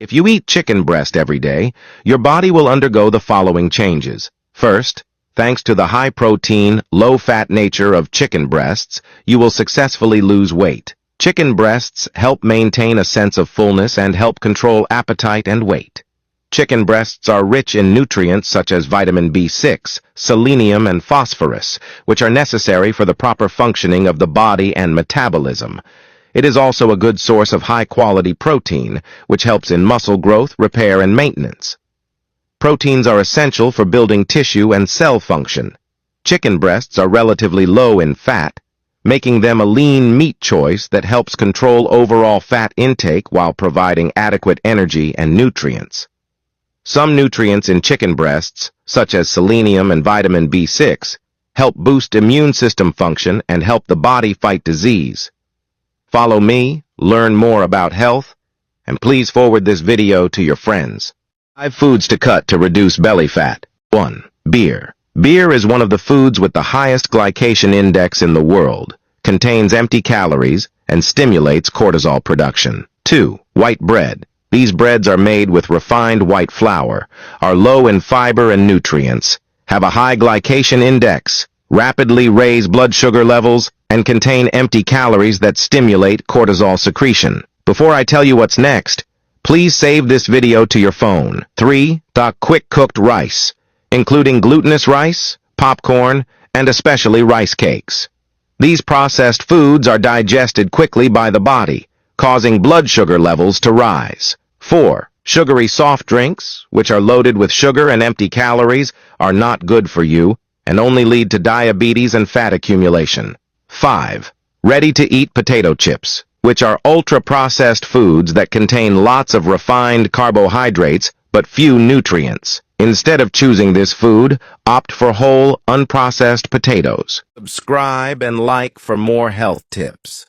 If you eat chicken breast every day, your body will undergo the following changes. First, thanks to the high-protein, low-fat nature of chicken breasts, you will successfully lose weight. Chicken breasts help maintain a sense of fullness and help control appetite and weight. Chicken breasts are rich in nutrients such as vitamin B6, selenium, and phosphorus, which are necessary for the proper functioning of the body and metabolism. It is also a good source of high-quality protein, which helps in muscle growth, repair, and maintenance. Proteins are essential for building tissue and cell function. Chicken breasts are relatively low in fat, making them a lean meat choice that helps control overall fat intake while providing adequate energy and nutrients. Some nutrients in chicken breasts, such as selenium and vitamin B6, help boost immune system function and help the body fight disease. Follow me, learn more about health, and please forward this video to your friends. 5 foods to cut to reduce belly fat. 1. Beer. Beer is one of the foods with the highest glycation index in the world, contains empty calories, and stimulates cortisol production. 2. White bread. These breads are made with refined white flour, are low in fiber and nutrients, have a high glycation index, rapidly raise blood sugar levels, and contain empty calories that stimulate cortisol secretion. Before I tell you what's next, please save this video to your phone. 3. Quick cooked rice, including glutinous rice, popcorn, and especially rice cakes. These processed foods are digested quickly by the body, causing blood sugar levels to rise. 4. Sugary soft drinks, which are loaded with sugar and empty calories, are not good for you and only lead to diabetes and fat accumulation. 5. Ready-to-eat potato chips, which are ultra-processed foods that contain lots of refined carbohydrates but few nutrients. Instead of choosing this food, opt for whole, unprocessed potatoes. Subscribe and like for more health tips.